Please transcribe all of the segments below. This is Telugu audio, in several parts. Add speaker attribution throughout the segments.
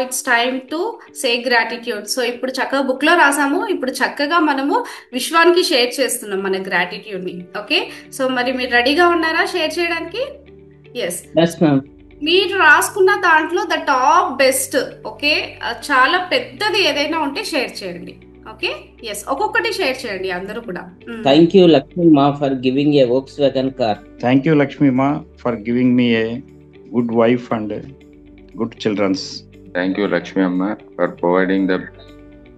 Speaker 1: It's time to say gratitude. So ఇప్పుడు చక్కగా బుక్ లో రాసాము, ఇప్పుడు చక్కగా మనము విశ్వానికి షేర్ చేస్తున్నాం మన గ్రాటిట్యూడ్ ని. ఓకే, సో మరి మీరు రెడీగా ఉన్నారా షేర్ చేయడానికి? Yes,
Speaker 2: yes ma'am.
Speaker 1: మీరు రాసుకున్న దాంట్లో ద టాప్ బెస్ట్, ఓకే, చాలా పెద్దది ఏదైనా ఉంటే షేర్ చేయండి. ఓకే, ఎస్, ఒక్కొక్కటి షేర్ చేయండి అందరూ కూడా.
Speaker 2: థ్యాంక్ యూ లక్ష్మి మా for giving a Volkswagen car.
Speaker 3: Thank you, Lakshmi Ma, for giving me a good wife and good children.
Speaker 4: Thank you, Lakshmi Amma, for providing the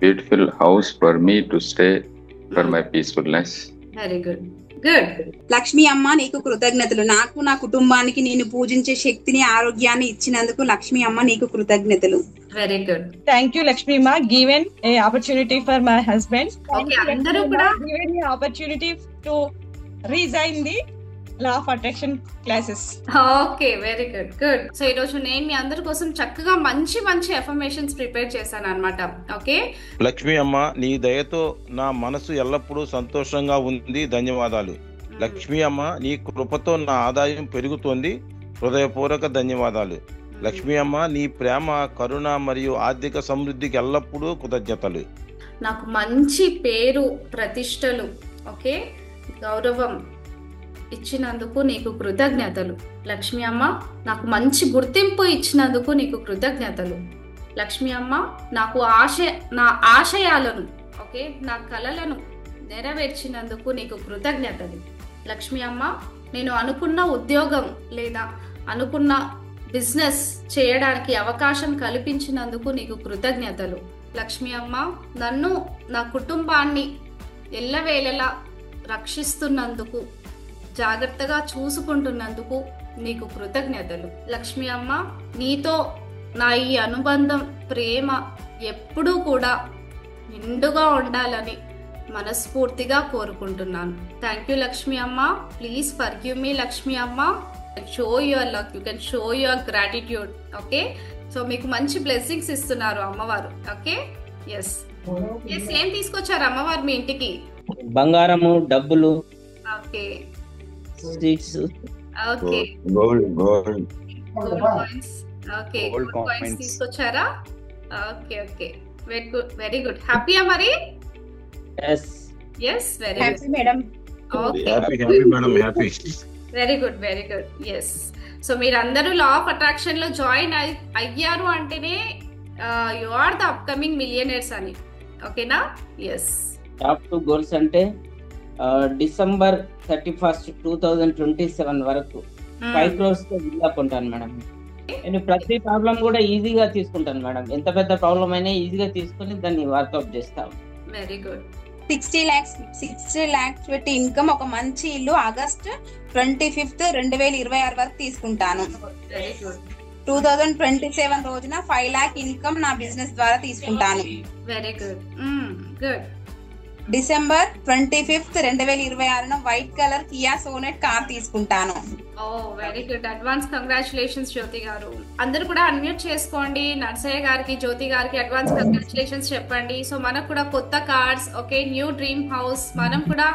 Speaker 4: beautiful house for me to stay for my peacefulness.
Speaker 1: Very good, good.
Speaker 5: Lakshmi అమ్మ నీకు కృతజ్ఞతలు. నాకు నా కుటుంబానికి నేను పూజించే శక్తిని ఆరోగ్యాన్ని ఇచ్చినందుకు లక్ష్మి అమ్మ నీకు కృతజ్ఞతలు.
Speaker 1: Very good.
Speaker 6: Thank you, Lakshmi Ma, given a opportunity for my husband.
Speaker 1: Okay, అందరూ కూడా
Speaker 6: given me opportunity to resign the law of attraction classes.
Speaker 1: Okay, very good, good. So ఈ రోజు నేను మీ అందరి కోసం చక్కగా మంచి మంచి ఎఫర్మేషన్స్ ప్రిపేర్ చేశాను అన్నమాట. ఓకే,
Speaker 7: లక్ష్మి అమ్మ నీ దయతో నా మనసు ఎల్లప్పుడూ సంతోషంగా ఉంది, ధన్యవాదాలు. లక్ష్మి అమ్మ నీ కృపతో నా ఆదాయం పెరుగుతోంది, హృదయపూర్వక ధన్యవాదాలు. లక్ష్మి అమ్మ నీ ప్రేమ, కరుణ మరియు ఆర్థిక సమృద్ధికి ఎల్లప్పుడూ కృతజ్ఞతలు.
Speaker 1: నాకు మంచి పేరు, ప్రతిష్టలు, ఓకే, గౌరవం ఇచ్చినందుకు నీకు కృతజ్ఞతలు. లక్ష్మి అమ్మ నాకు మంచి గుర్తింపు ఇచ్చినందుకు నీకు కృతజ్ఞతలు. లక్ష్మి అమ్మ నాకు నా ఆశయాలను, ఓకే, నా కలలను నెరవేర్చినందుకు నీకు కృతజ్ఞతలు. లక్ష్మి అమ్మ నేను అనుకున్న ఉద్యోగం లేదా అనుకున్న బిజినెస్ చేయడానికి అవకాశం కల్పించినందుకు నీకు కృతజ్ఞతలు. లక్ష్మి అమ్మ నన్ను, నా కుటుంబాన్ని ఎల్లవేళలా రక్షిస్తున్నందుకు, జాగ్రత్తగా చూసుకుంటున్నందుకు నీకు కృతజ్ఞతలు. లక్ష్మి అమ్మ నీతో నా ఈ అనుబంధం, ప్రేమ ఎప్పుడూ కూడా నిండుగా ఉండాలని మనస్ఫూర్తిగా కోరుకుంటున్నాను. థ్యాంక్ యూ లక్ష్మి అమ్మ. ప్లీజ్ ఫర్గివ్ మీ లక్ష్మి అమ్మ. Show your luck, you can show your gratitude. Okay, so మీకు మంచి బ్లెస్సింగ్స్ ఇస్తున్నారు అమ్మవారు. Okay, yes, yes. ఏం తీసుకొచ్చారు అమ్మవారు మీ ఇంటికి?
Speaker 2: బంగారము, డబ్బులు,
Speaker 1: okay,
Speaker 2: sweets,
Speaker 1: okay,
Speaker 4: Gold.
Speaker 1: Gold coins. Okay,
Speaker 3: Gold
Speaker 1: gold coins
Speaker 3: coins.
Speaker 1: తీసుకొచ్చారా? Okay, okay, very good, very good. హ్యాపీయా మరి?
Speaker 2: Yes.
Speaker 1: Yes, very good.
Speaker 5: Happy madam.
Speaker 1: Okay,
Speaker 7: happy madam, happy.
Speaker 1: Very good, very good. Yes, so మీరందరూ లా ఆఫ్ అట్రాక్షన్ లో జాయిన్ అయ్యారు అంటేనే you are the upcoming millionaires అని. ఓకేనా? ఎస్.
Speaker 2: టాప్ 2 గోల్స్ అంటే డిసెంబర్ 31, 2027 వరకు 5 crores తో విల్లా కొంటాను మేడం. నేను ప్రతి ప్రాబ్లం కూడా ఈజీగా తీసుకుంటాను మేడం. ఎంత పెద్ద ప్రాబ్లం అయినా ఈజీగా తీసుకుని దాన్ని వర్కౌట్ చేస్తాను.
Speaker 1: Very good.
Speaker 5: 60 lakhs పెట్టి ఇన్కమ్, ఒక మంచి ఇల్లు ఆగస్ట్ 25, 2026 వరకు తీసుకుంటాను.
Speaker 1: Very good.
Speaker 5: 2027 రోజున 5 lakh ఇన్కమ్ నా బిజినెస్ ద్వారా తీసుకుంటాను.
Speaker 1: Very good, good.
Speaker 5: December 25, 2026 white colour Kia Sonet car తీసుకుంటాను.
Speaker 1: ఓ, వెరీ గుడ్. అడ్వాన్స్ కంగ్రాచులేషన్స్ జ్యోతి గారు. అందరూ కూడా అన్మ్యూట్ చేసుకోండి. నర్సయ్య గారికి, జ్యోతి గారికి అడ్వాన్స్ కంగ్రాచులేషన్స్ చెప్పండి. సో మనకు కూడా కొత్త cars, okay, new dream house మనం కూడా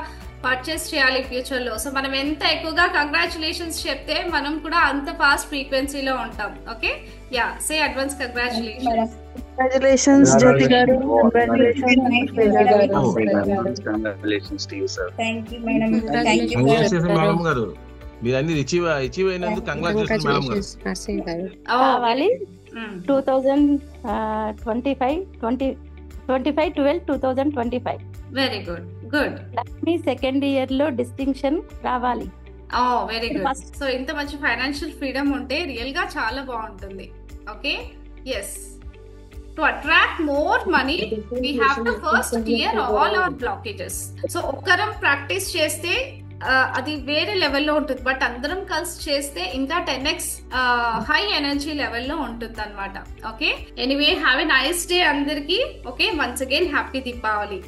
Speaker 1: పర్చేస్ చేయాలి ఫ్యూచర్ లో. సో మనం ఎంత ఎక్కువగా కంగ్రాచులేషన్స్ చెప్తే మనం కూడా అంత ఫాస్ట్ ఫ్రీక్వెన్సీలో ఉంటాం. Okay, yeah, say advance congratulations.
Speaker 8: Congratulations, Jyoti garu.
Speaker 3: Congratulations to you, sir.
Speaker 5: Thank you madam. Thank you.
Speaker 7: Madam గారు మీరు అన్ని అచీవ్ అయినందుకు కంగ్రాచులేషన్స్ మేడం గారు.
Speaker 9: కావాలి 2025
Speaker 1: very good, good.
Speaker 9: Lakshmi second year లో డిస్టింక్షన్ రావాలి.
Speaker 1: ఓ, వెరీ గుడ్. సో ఇంత మంచి ఫైనాన్షియల్ ఫ్రీడమ్ ఉంటే రియల్ గా చాలా బాగుంటుంది. Okay, yes. To attract more money we have to first clear all our blockages. So ఒక్కరం ప్రాక్టీస్ చేస్తే అది వేరే లెవెల్లో ఉంటుంది, బట్ అందరం కలిసి చేస్తే ఇంకా 10x హై ఎనర్జీ లెవెల్లో ఉంటుంది అనమాట. Okay, anyway, have a nice day అందరికి. Okay, once again happy Deepavali.